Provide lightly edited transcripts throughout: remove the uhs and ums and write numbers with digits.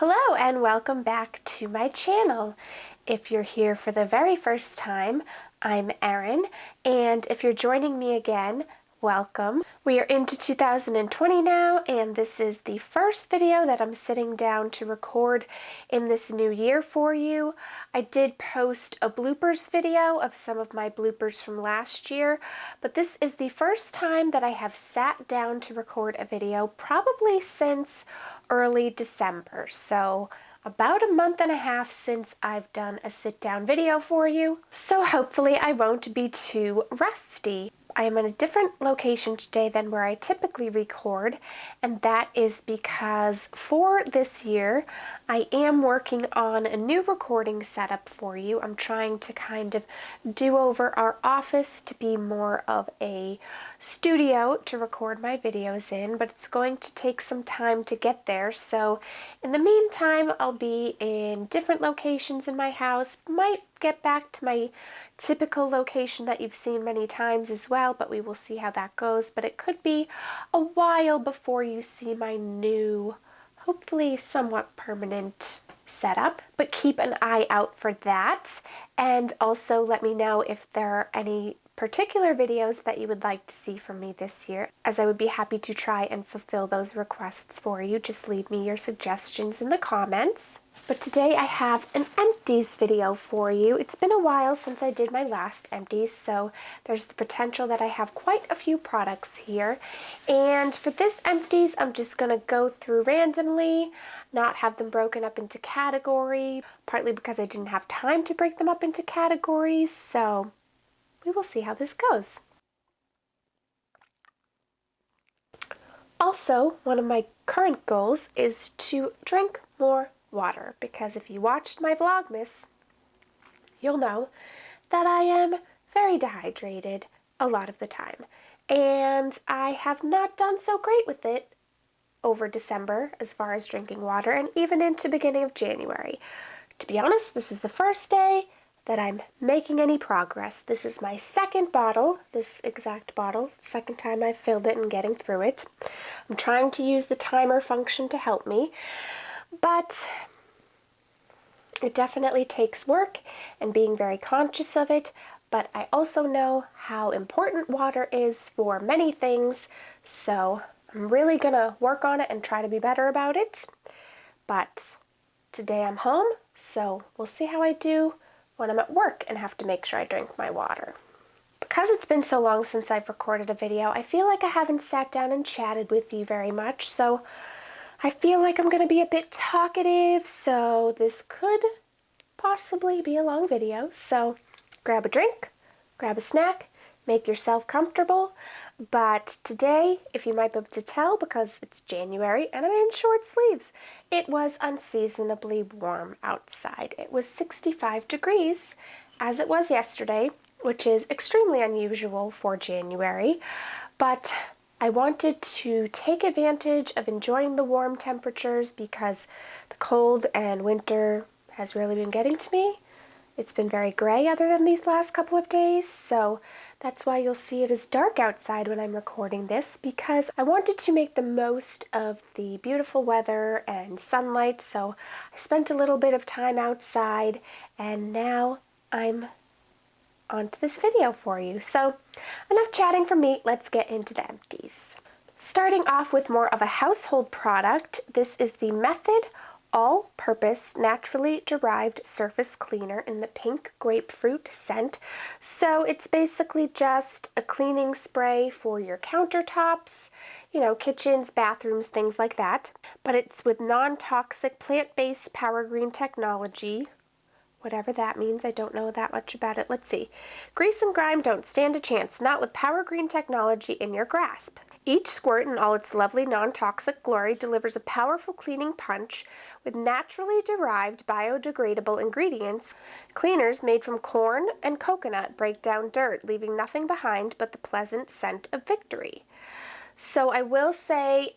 Hello and welcome back to my channel. If you're here for the very first time, I'm Erin, and if you're joining me again, welcome. We are into 2020 now, and this is the first video that I'm sitting down to record in this new year for you. I did post a bloopers video of some of my bloopers from last year, but this is the first time that I have sat down to record a video, probably since early December, so about a month and a half since I've done a sit-down video for you, so hopefully I won't be too rusty. I am in a different location today than where I typically record, and that is because for this year I am working on a new recording setup for you. I'm trying to kind of do over our office to be more of a studio to record my videos in, but it's going to take some time to get there. So in the meantime, I'll be in different locations in my house, might get back to my typical location that you've seen many times as well, but we will see how that goes. But it could be a while before you see my new, hopefully somewhat permanent setup, but keep an eye out for that. And also let me know if there are any particular videos that you would like to see from me this year, as I would be happy to try and fulfill those requests for you. Just leave me your suggestions in the comments. But today I have an Empties video for you. It's been a while since I did my last Empties, so there's the potential that I have quite a few products here. And for this Empties, I'm just going to go through randomly, not have them broken up into category, partly because I didn't have time to break them up into categories, so we will see how this goes. Also, one of my current goals is to drink more water, because if you watched my Vlogmas, you'll know that I am very dehydrated a lot of the time, and I have not done so great with it over December as far as drinking water, and even into beginning of January. To be honest, this is the first day that I'm making any progress. This is my second bottle, this exact bottle, second time I've filled it and getting through it. I'm trying to use the timer function to help me, but it definitely takes work and being very conscious of it, but I also know how important water is for many things, so I'm really gonna work on it and try to be better about it. But today I'm home, so we'll see how I do when I'm at work and have to make sure I drink my water. Because it's been so long since I've recorded a video, I feel like I haven't sat down and chatted with you very much, so I feel like I'm going to be a bit talkative, so this could possibly be a long video. So grab a drink, grab a snack, make yourself comfortable. But today, if you might be able to tell, because it's January and I'm in short sleeves, it was unseasonably warm outside. It was 65 degrees, as it was yesterday, which is extremely unusual for January, but I wanted to take advantage of enjoying the warm temperatures because the cold and winter has really been getting to me. It's been very gray other than these last couple of days, so that's why you'll see it as dark outside when I'm recording this, because I wanted to make the most of the beautiful weather and sunlight, so I spent a little bit of time outside, and now I'm onto this video for you. So enough chatting from me, let's get into the Empties. Starting off with more of a household product, this is the Method all-purpose naturally derived surface cleaner in the pink grapefruit scent. So it's basically just a cleaning spray for your countertops, you know, kitchens, bathrooms, things like that. But it's with non-toxic plant-based power green technology. Whatever that means, I don't know that much about it. Let's see. Grease and grime don't stand a chance, not with power green technology in your grasp. Each squirt in all its lovely non-toxic glory delivers a powerful cleaning punch with naturally derived biodegradable ingredients. Cleaners made from corn and coconut break down dirt, leaving nothing behind but the pleasant scent of victory. So I will say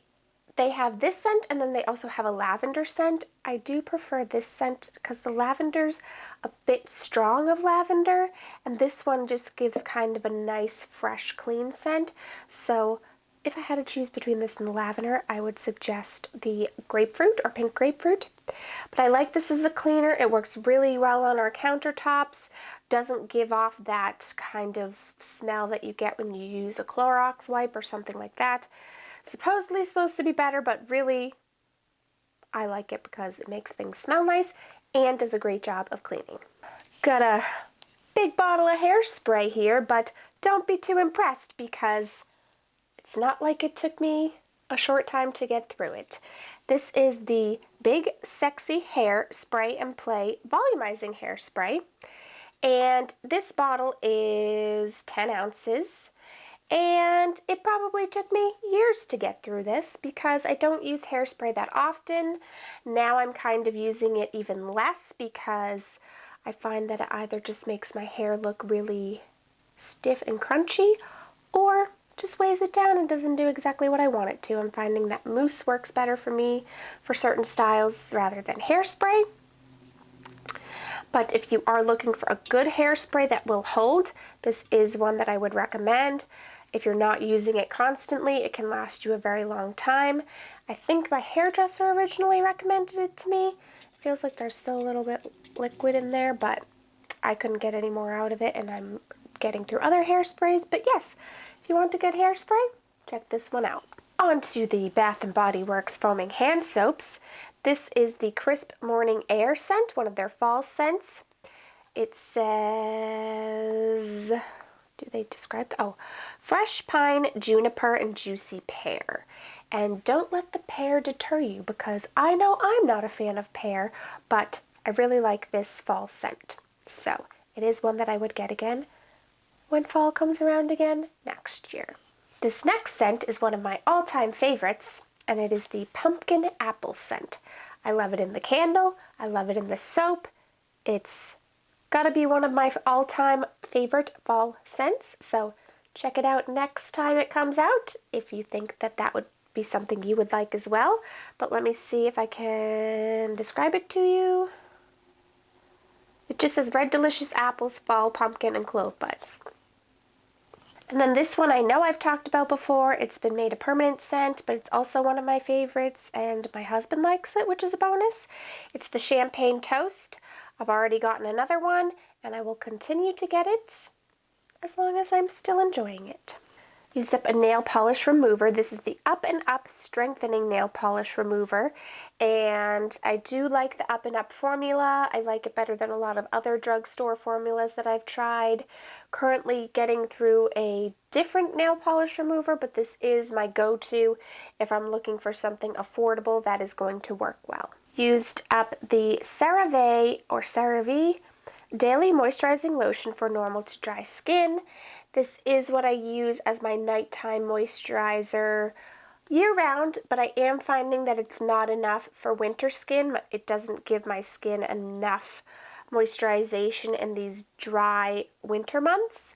they have this scent, and then they also have a lavender scent. I do prefer this scent because the lavender's a bit strong of lavender, and this one just gives kind of a nice, fresh, clean scent. So if I had to choose between this and the lavender, I would suggest the grapefruit or pink grapefruit. But I like this as a cleaner. It works really well on our countertops. Doesn't give off that kind of smell that you get when you use a Clorox wipe or something like that. Supposedly supposed to be better, but really I like it because it makes things smell nice and does a great job of cleaning. Got a big bottle of hairspray here, but don't be too impressed because it's not like it took me a short time to get through it. This is the Big Sexy Hair Spray and Play Volumizing Hairspray. And this bottle is 10 ounces. And it probably took me years to get through this because I don't use hairspray that often. Now I'm kind of using it even less because I find that it either just makes my hair look really stiff and crunchy or just weighs it down and doesn't do exactly what I want it to. I'm finding that mousse works better for me for certain styles rather than hairspray. But if you are looking for a good hairspray that will hold, this is one that I would recommend. If you're not using it constantly, it can last you a very long time. I think my hairdresser originally recommended it to me. It feels like there's still a little bit liquid in there, but I couldn't get any more out of it, and I'm getting through other hairsprays. But yes, if you want a good hairspray, check this one out. On to the Bath & Body Works foaming hand soaps. This is the Crisp Morning Air scent, one of their fall scents. It says, do they describe? Oh, fresh pine, juniper, and juicy pear. And don't let the pear deter you because I know I'm not a fan of pear, but I really like this fall scent. So it is one that I would get again when fall comes around again next year. This next scent is one of my all-time favorites, and it is the pumpkin apple scent. I love it in the candle. I love it in the soap. It's gotta be one of my all-time favorite fall scents, so check it out next time it comes out if you think that that would be something you would like as well. But let me see if I can describe it to you. It just says red delicious apples, fall, pumpkin, and clove buds. And then this one I know I've talked about before. It's been made a permanent scent, but it's also one of my favorites, and my husband likes it, which is a bonus. It's the Champagne Toast. I've already gotten another one, and I will continue to get it as long as I'm still enjoying it. Used up a nail polish remover. This is the Up and Up Strengthening Nail Polish Remover, and I do like the Up and Up formula. I like it better than a lot of other drugstore formulas that I've tried. Currently getting through a different nail polish remover, but this is my go-to if I'm looking for something affordable that is going to work well. Used up the CeraVe or CeraVe Daily Moisturizing Lotion for normal to dry skin. This is what I use as my nighttime moisturizer year-round, but I am finding that it's not enough for winter skin. It doesn't give my skin enough moisturization in these dry winter months,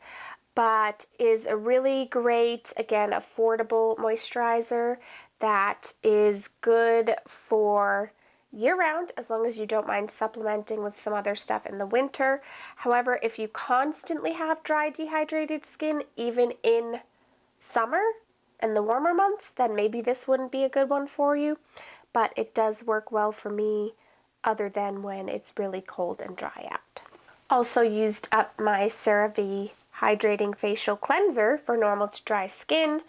but is a really great, again, affordable moisturizer that is good for year-round, as long as you don't mind supplementing with some other stuff in the winter. However, if you constantly have dry, dehydrated skin, even in summer and the warmer months, then maybe this wouldn't be a good one for you. But it does work well for me, other than when it's really cold and dry out. Also used up my CeraVe Hydrating Facial Cleanser for normal to dry skin.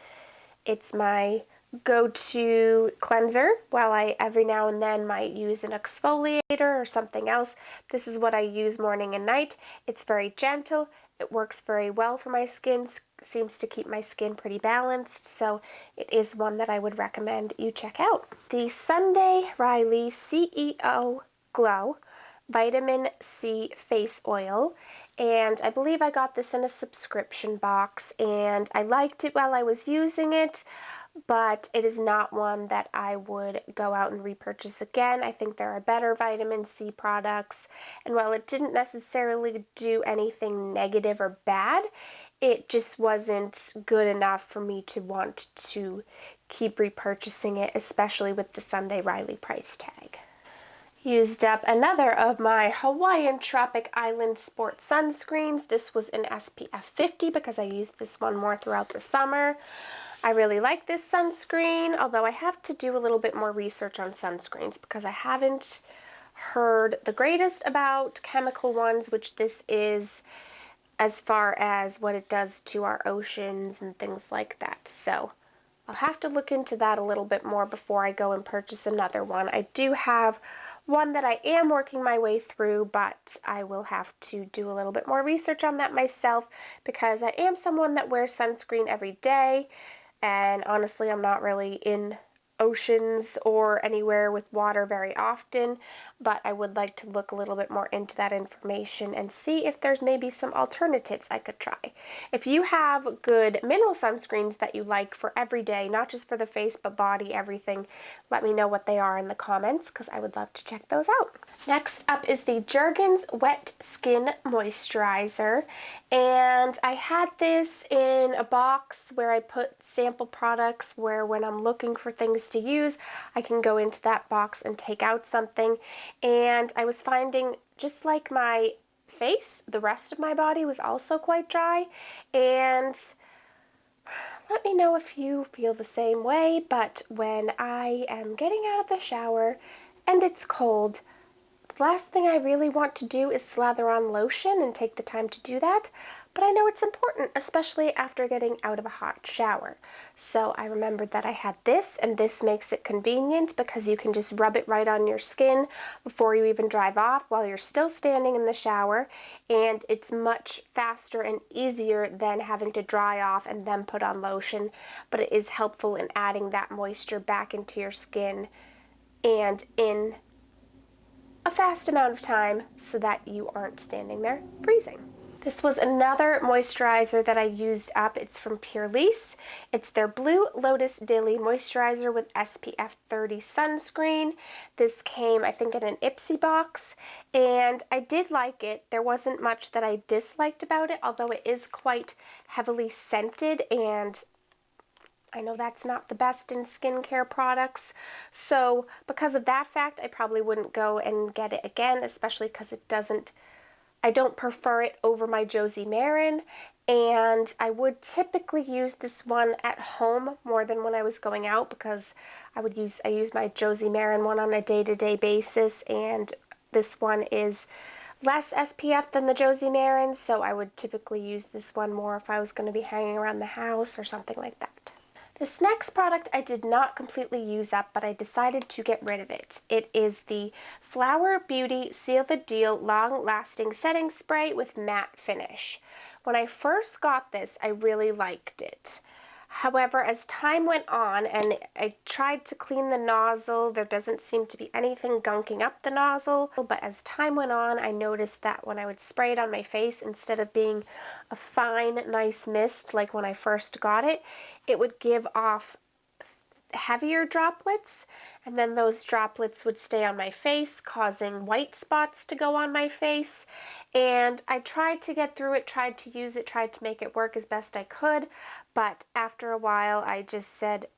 It's my go-to cleanser while I every now and then might use an exfoliator or something else. This is what I use morning and night. It's very gentle. It works very well for my skin. Seems to keep my skin pretty balanced, so it is one that I would recommend you check out. The Sunday Riley CEO Glow Vitamin C Face Oil, and I believe I got this in a subscription box, and I liked it while I was using it, but it is not one that I would go out and repurchase again. I think there are better vitamin C products, and while it didn't necessarily do anything negative or bad, it just wasn't good enough for me to want to keep repurchasing it, especially with the Sunday Riley price tag. Used up another of my Hawaiian Tropic Island Sport sunscreens. This was an SPF 50 because I used this one more throughout the summer. I really like this sunscreen, although I have to do a little bit more research on sunscreens because I haven't heard the greatest about chemical ones, which this is, as far as what it does to our oceans and things like that. So I'll have to look into that a little bit more before I go and purchase another one. I do have one that I am working my way through, but I will have to do a little bit more research on that myself because I am someone that wears sunscreen every day, and honestly, I'm not really in oceans or anywhere with water very often, but I would like to look a little bit more into that information and see if there's maybe some alternatives I could try. If you have good mineral sunscreens that you like for every day, not just for the face but body, everything, let me know what they are in the comments because I would love to check those out. Next up is the Jergens Wet Skin Moisturizer, and I had this in a box where I put sample products where when I'm looking for things to use, I can go into that box and take out something. And I was finding, just like my face, the rest of my body was also quite dry. And let me know if you feel the same way, but when I am getting out of the shower and it's cold, the last thing I really want to do is slather on lotion and take the time to do that, but I know it's important, especially after getting out of a hot shower. So I remembered that I had this, and this makes it convenient because you can just rub it right on your skin before you even drive off while you're still standing in the shower, and it's much faster and easier than having to dry off and then put on lotion, but it is helpful in adding that moisture back into your skin and in a fast amount of time so that you aren't standing there freezing. This was another moisturizer that I used up. It's from Purlisse. It's their Blue Lotus Daily Moisturizer with SPF 30 sunscreen. This came, I think, in an Ipsy box, and I did like it. There wasn't much that I disliked about it, although it is quite heavily scented, and I know that's not the best in skincare products, so because of that fact, I probably wouldn't go and get it again, especially because I don't prefer it over my Josie Maran, and I would typically use this one at home more than when I was going out because I use my Josie Maran one on a day-to-day basis, and this one is less SPF than the Josie Maran, so I would typically use this one more if I was going to be hanging around the house or something like that. This next product I did not completely use up, but I decided to get rid of it. It is the Flower Beauty Seal the Deal Long Lasting Setting Spray with Matte Finish. When I first got this, I really liked it. However, as time went on and I tried to clean the nozzle, there doesn't seem to be anything gunking up the nozzle. But as time went on, I noticed that when I would spray it on my face, instead of being a fine, nice mist like when I first got it, it would give off heavier droplets, and then those droplets would stay on my face, causing white spots to go on my face. And I tried to get through it, tried to use it, tried to make it work as best I could, but after a while I just said,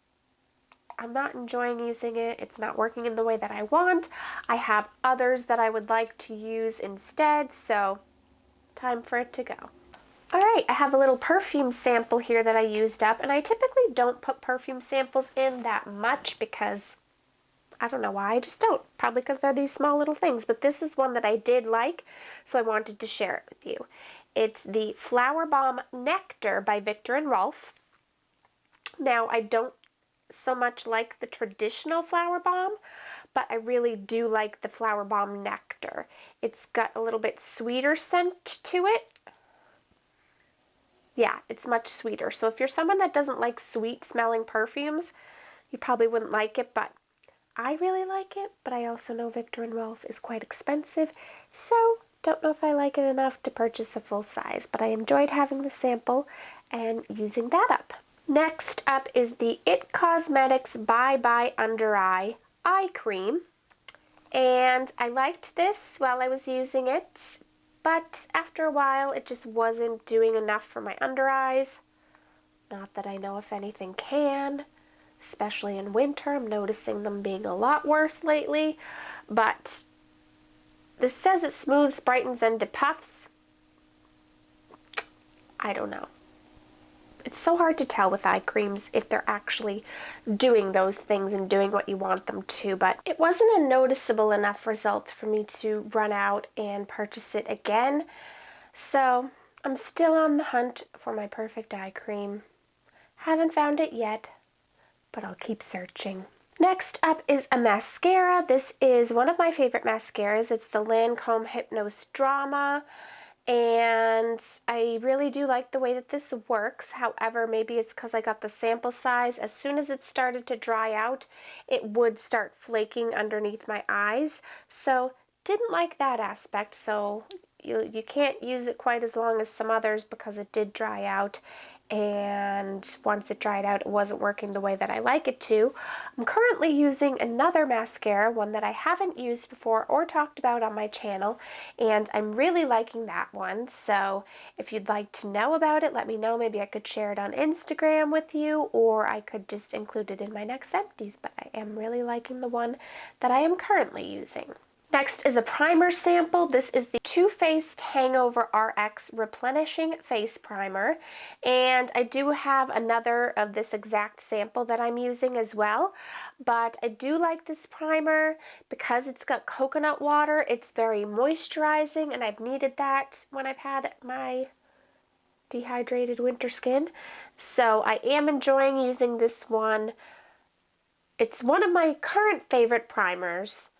I'm not enjoying using it. It's not working in the way that I want. I have others that I would like to use instead, so time for it to go. Alright, I have a little perfume sample here that I used up, and I typically don't put perfume samples in that much because I don't know why, I just don't. Probably because they're these small little things, but this is one that I did like, so I wanted to share it with you. It's the Flower Bomb Nectar by Viktor and Rolf. Now, I don't so much like the traditional Flower Bomb, but I really do like the Flower Bomb Nectar. It's got a little bit sweeter scent to it. Yeah, it's much sweeter. So if you're someone that doesn't like sweet smelling perfumes, you probably wouldn't like it, but I really like it. But I also know Viktor and Rolf is quite expensive, so don't know if I like it enough to purchase a full size, but I enjoyed having the sample and using that up. Next up is the It Cosmetics Bye Bye Under Eye Eye Cream, and I liked this while I was using it, but after a while it just wasn't doing enough for my under eyes. Not that I know if anything can, especially in winter. I'm noticing them being a lot worse lately, but this says it smooths, brightens, and depuffs. I don't know. It's so hard to tell with eye creams if they're actually doing those things and doing what you want them to, but it wasn't a noticeable enough result for me to run out and purchase it again. So I'm still on the hunt for my perfect eye cream. Haven't found it yet, but I'll keep searching. Next up is a mascara. This is one of my favorite mascaras. It's the Lancome Hypnose Drama, and I really do like the way that this works. However, maybe it's because I got the sample size. As soon as it started to dry out, it would start flaking underneath my eyes. So didn't like that aspect. So you can't use it quite as long as some others because it did dry out. And once it dried out, it wasn't working the way that I like it to. I'm currently using another mascara, one that I haven't used before or talked about on my channel, and I'm really liking that one. So if you'd like to know about it, let me know. Maybe I could share it on Instagram with you, or I could just include it in my next Empties, but I am really liking the one that I am currently using. Next is a primer sample. This is the Too Faced Hangover RX Replenishing Face Primer, and I do have another of this exact sample that I'm using as well, but I do like this primer because it's got coconut water. It's very moisturizing, and I've needed that when I've had my dehydrated winter skin, so I am enjoying using this one. It's one of my current favorite primers.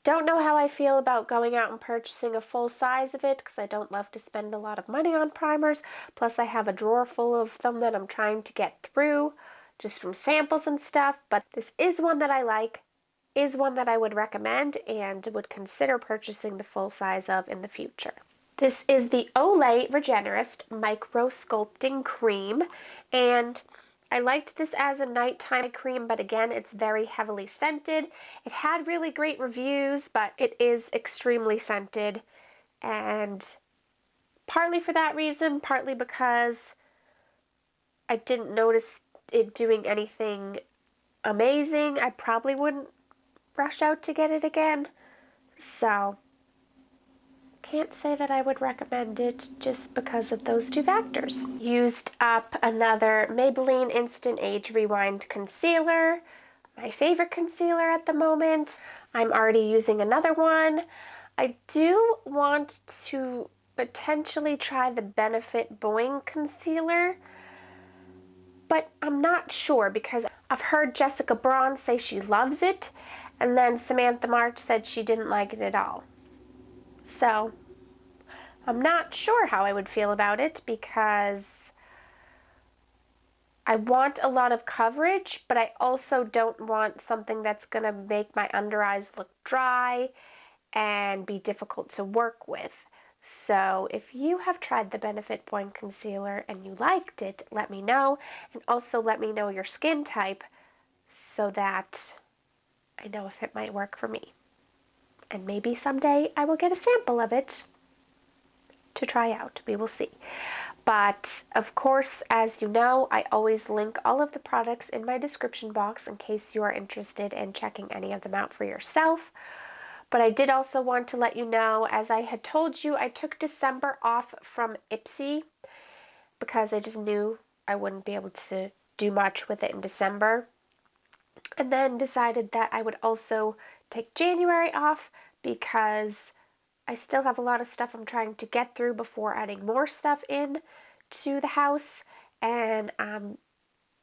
Don't know how I feel about going out and purchasing a full size of it because I don't love to spend a lot of money on primers. Plus I have a drawer full of them that I'm trying to get through just from samples and stuff. But this is one that I like, is one that I would recommend and would consider purchasing the full size of in the future. This is the Olay Regenerist Micro Sculpting Cream, and I liked this as a nighttime cream, but again, it's very heavily scented. It had really great reviews, but it is extremely scented, and partly for that reason, partly because I didn't notice it doing anything amazing, I probably wouldn't rush out to get it again. So can't say that I would recommend it just because of those two factors. Used up another Maybelline Instant Age Rewind Concealer, my favorite concealer at the moment. I'm already using another one. I do want to potentially try the Benefit Boing Concealer, but I'm not sure because I've heard Jessica Braun say she loves it, and then Samantha March said she didn't like it at all. So I'm not sure how I would feel about it because I want a lot of coverage, but I also don't want something that's going to make my under eyes look dry and be difficult to work with. So if you have tried the Benefit Point Concealer and you liked it, let me know. And also let me know your skin type so that I know if it might work for me. And maybe someday I will get a sample of it to try out. We will see. But of course, as you know, I always link all of the products in my description box in case you are interested in checking any of them out for yourself. But I did also want to let you know, as I had told you, I took December off from Ipsy because I just knew I wouldn't be able to do much with it in December. And then decided that I would also take January off because I still have a lot of stuff I'm trying to get through before adding more stuff in to the house, and I'm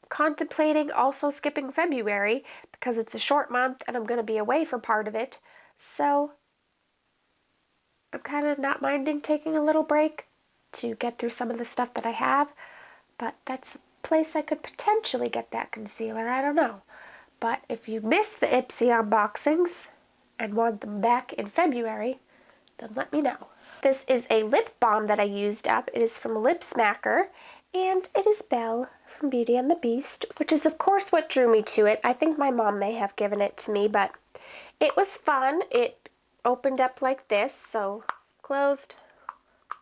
contemplating also skipping February because it's a short month and I'm going to be away for part of it. So I'm kind of not minding taking a little break to get through some of the stuff that I have, but that's a place I could potentially get that concealer. I don't know. But if you missed the Ipsy unboxings and want them back in February, then let me know. This is a lip balm that I used up. It is from Lip Smacker, and it is Belle from Beauty and the Beast, which is of course what drew me to it. I think my mom may have given it to me, but it was fun. It opened up like this, so closed,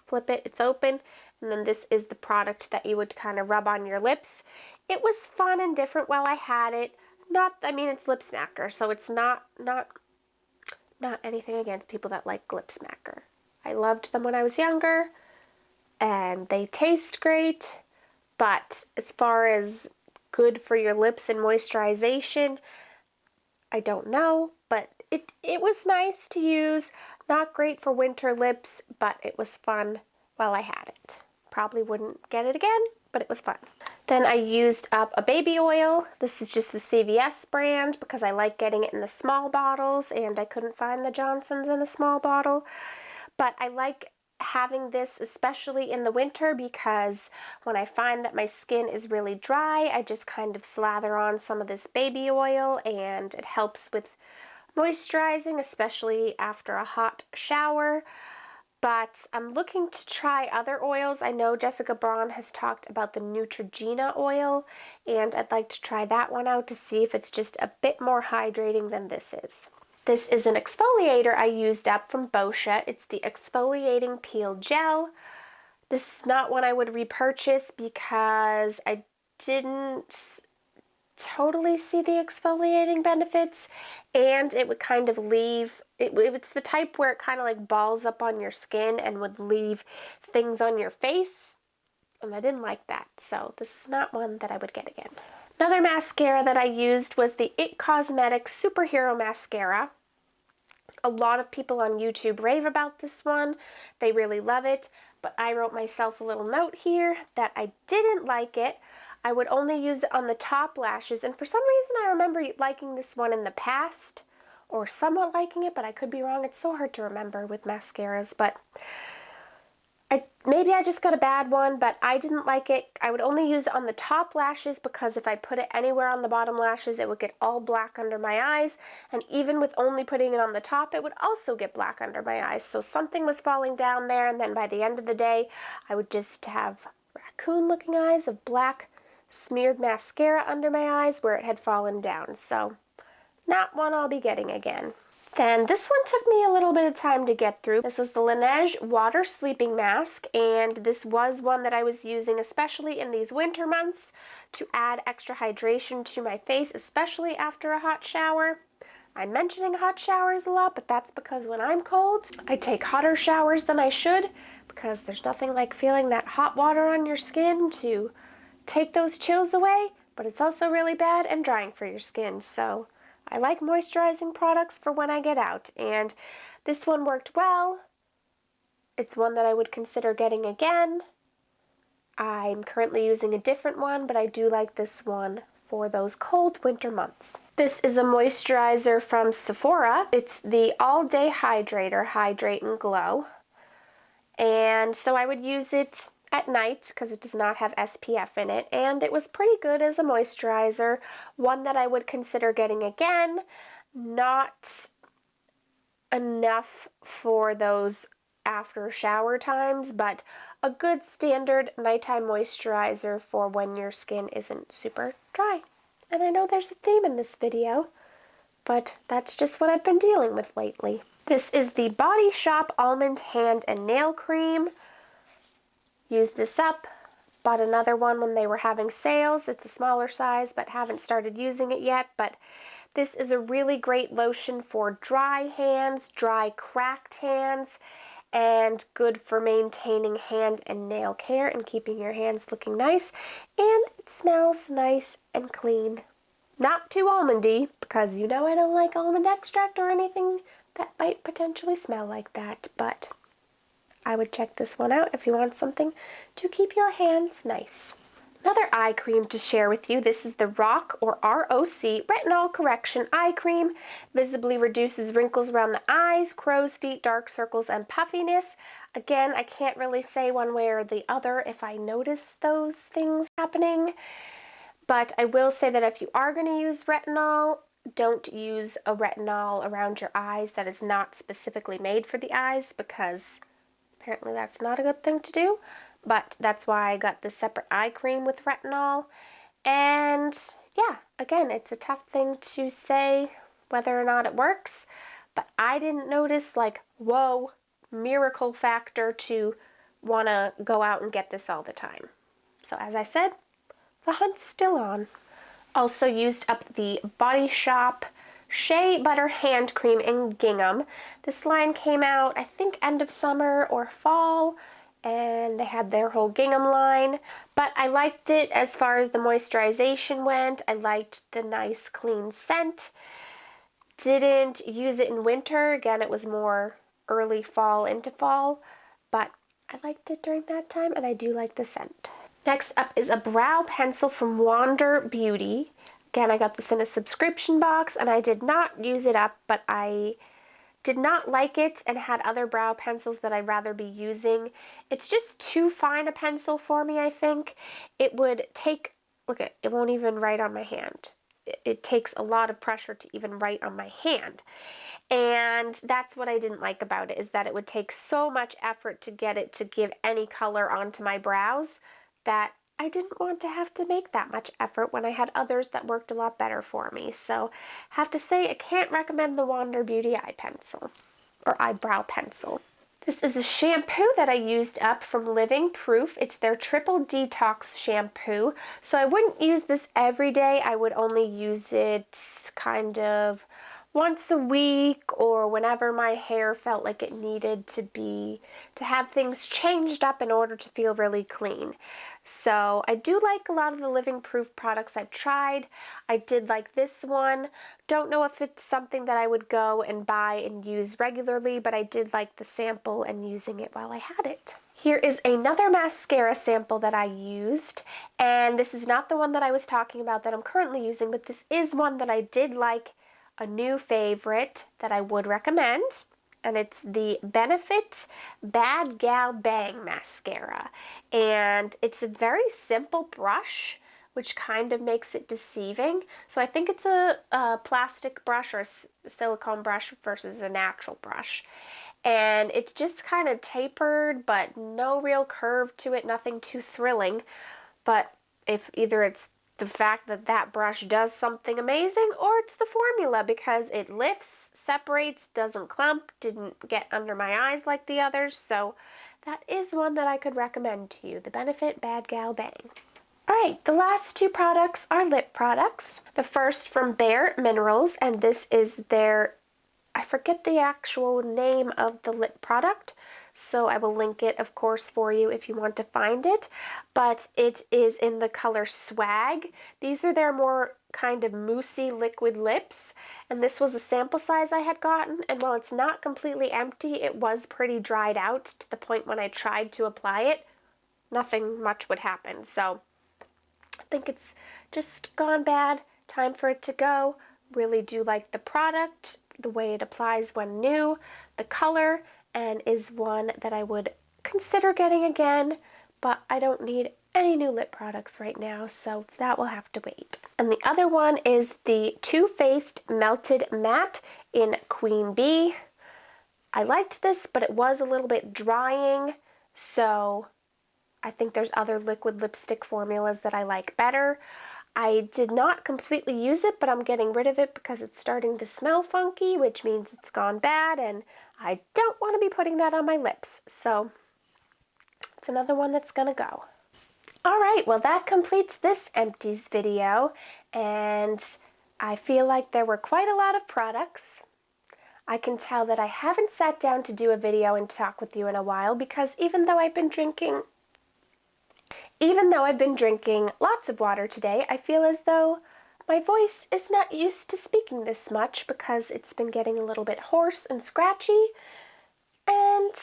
flip it, it's open, and then this is the product that you would kind of rub on your lips. It was fun and different while I had it. It's Lip Smacker, so it's not anything against people that like Lip Smacker. I loved them when I was younger, and they taste great, but as far as good for your lips and moisturization, I don't know, but it was nice to use. Not great for winter lips, but it was fun while I had it. Probably wouldn't get it again, but it was fun. Then I used up a baby oil. This is just the CVS brand because I like getting it in the small bottles, and I couldn't find the Johnson's in a small bottle. But I like having this especially in the winter because when I find that my skin is really dry, I just kind of slather on some of this baby oil, and it helps with moisturizing, especially after a hot shower. But I'm looking to try other oils. I know Jessica Braun has talked about the Neutrogena oil, and I'd like to try that one out to see if it's just a bit more hydrating than this is. This is an exfoliator I used up from Boscia. It's the exfoliating peel gel. This is not one I would repurchase because I didn't totally see the exfoliating benefits, and it would kind of leave, it's the type where it kind of like balls up on your skin and would leave things on your face, and I didn't like that, so this is not one that I would get again. Another mascara that I used was the It Cosmetics Superhero Mascara. A lot of people on YouTube rave about this one. They really love it, but I wrote myself a little note here that I didn't like it. I would only use it on the top lashes, and for some reason I remember liking this one in the past, or somewhat liking it, but I could be wrong. It's so hard to remember with mascaras, but maybe I just got a bad one, but I didn't like it. I would only use it on the top lashes because if I put it anywhere on the bottom lashes, it would get all black under my eyes, and even with only putting it on the top, it would also get black under my eyes, so something was falling down there, and then by the end of the day, I would just have raccoon-looking eyes of black smeared mascara under my eyes where it had fallen down, so not one I'll be getting again. Then this one took me a little bit of time to get through. This is the Laneige Water Sleeping Mask, and this was one that I was using especially in these winter months to add extra hydration to my face, especially after a hot shower. I'm mentioning hot showers a lot, but that's because when I'm cold, I take hotter showers than I should because there's nothing like feeling that hot water on your skin to take those chills away, but it's also really bad and drying for your skin, so I like moisturizing products for when I get out, and this one worked well. It's one that I would consider getting again. I'm currently using a different one, but I do like this one for those cold winter months. This is a moisturizer from Sephora. It's the All Day Hydrator, Hydrate and Glow, and so I would use it at night because it does not have SPF in it, and it was pretty good as a moisturizer, one that I would consider getting again. Not enough for those after shower times, but a good standard nighttime moisturizer for when your skin isn't super dry. And I know there's a theme in this video, but that's just what I've been dealing with lately. This is the Body Shop Almond Hand and Nail Cream. Used this up, bought another one when they were having sales. It's a smaller size, but haven't started using it yet. But this is a really great lotion for dry hands, dry cracked hands, and good for maintaining hand and nail care and keeping your hands looking nice. And it smells nice and clean. Not too almondy, because you know I don't like almond extract or anything that might potentially smell like that, but I would check this one out if you want something to keep your hands nice. Another eye cream to share with you. This is the ROC, or R-O-C, Retinol Correction Eye Cream. Visibly reduces wrinkles around the eyes, crow's feet, dark circles, and puffiness. Again, I can't really say one way or the other if I notice those things happening. But I will say that if you are going to use retinol, don't use a retinol around your eyes that is not specifically made for the eyes, because apparently that's not a good thing to do, but that's why I got the separate eye cream with retinol. And yeah, again, it's a tough thing to say whether or not it works, but I didn't notice like, whoa, miracle factor to want to go out and get this all the time. So as I said, the hunt's still on. Also used up the Body Shop Shea Butter Hand Cream in Gingham. This line came out, I think, end of summer or fall, and they had their whole gingham line, but I liked it as far as the moisturization went. I liked the nice clean scent. Didn't use it in winter. Again, it was more early fall into fall, but I liked it during that time, and I do like the scent. Next up is a brow pencil from Wander Beauty. Again, I got this in a subscription box, and I did not use it up, but I did not like it and had other brow pencils that I'd rather be using. It's just too fine a pencil for me, I think. It would take, look at it, won't even write on my hand. It takes a lot of pressure to even write on my hand. And that's what I didn't like about it, is that it would take so much effort to get it to give any color onto my brows that I didn't want to have to make that much effort when I had others that worked a lot better for me. So have to say, I can't recommend the Wander Beauty eye pencil or eyebrow pencil. This is a shampoo that I used up from Living Proof. It's their triple detox shampoo. So I wouldn't use this every day. I would only use it kind of once a week or whenever my hair felt like it needed to have things changed up in order to feel really clean. So I do like a lot of the Living Proof products I've tried. I did like this one. Don't know if it's something that I would go and buy and use regularly, but I did like the sample and using it while I had it. Here is another mascara sample that I used, and this is not the one that I was talking about that I'm currently using, but this is one that I did like, a new favorite that I would recommend, and it's the Benefit Bad Gal Bang Mascara. And it's a very simple brush, which kind of makes it deceiving. So I think it's a plastic brush or a silicone brush versus a natural brush. And it's just kind of tapered, but no real curve to it, nothing too thrilling. But if either it's the fact that that brush does something amazing, or it's the formula, because it lifts, separates, doesn't clump, didn't get under my eyes like the others. So that is one that I could recommend to you, the Benefit Bad Gal Bang. Alright, the last two products are lip products. The first from Bare Minerals, and this is their, I forget the actual name of the lip product, so I will link it, of course, for you if you want to find it, but it is in the color Swag. These are their more kind of moussey liquid lips, and this was a sample size I had gotten, and while it's not completely empty, it was pretty dried out to the point when I tried to apply it, nothing much would happen. So I think it's just gone bad, time for it to go. Really do like the product, the way it applies when new, the color, and is one that I would consider getting again, but I don't need any new lip products right now, so that will have to wait. And the other one is the Too Faced Melted Matte in Queen Bee. I liked this, but it was a little bit drying, so I think there's other liquid lipstick formulas that I like better. I did not completely use it, but I'm getting rid of it because it's starting to smell funky, which means it's gone bad, and I don't want to be putting that on my lips. So it's another one that's gonna go. Alright, well that completes this Empties video, and I feel like there were quite a lot of products. I can tell that I haven't sat down to do a video and talk with you in a while, because even though I've been drinking lots of water today, I feel as though my voice is not used to speaking this much because it's been getting a little bit hoarse and scratchy, and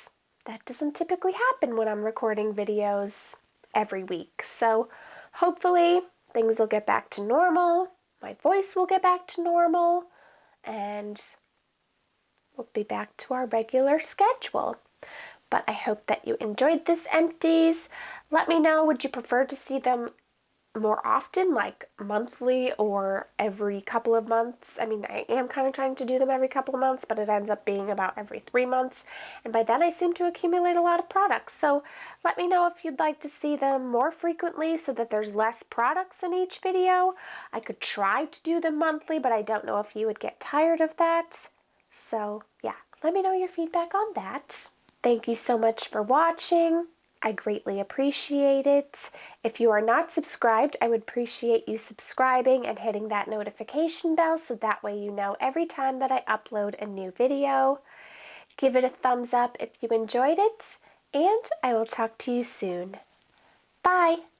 that doesn't typically happen when I'm recording videos every week. So hopefully things will get back to normal, my voice will get back to normal, and we'll be back to our regular schedule. But I hope that you enjoyed this Empties. Let me know, would you prefer to see them more often, like monthly or every couple of months? I mean, I am kind of trying to do them every couple of months, but it ends up being about every 3 months. And by then I seem to accumulate a lot of products. So let me know if you'd like to see them more frequently so that there's less products in each video. I could try to do them monthly, but I don't know if you would get tired of that. So yeah, let me know your feedback on that. Thank you so much for watching. I greatly appreciate it. If you are not subscribed, I would appreciate you subscribing and hitting that notification bell so that way you know every time that I upload a new video. Give it a thumbs up if you enjoyed it, and I will talk to you soon. Bye!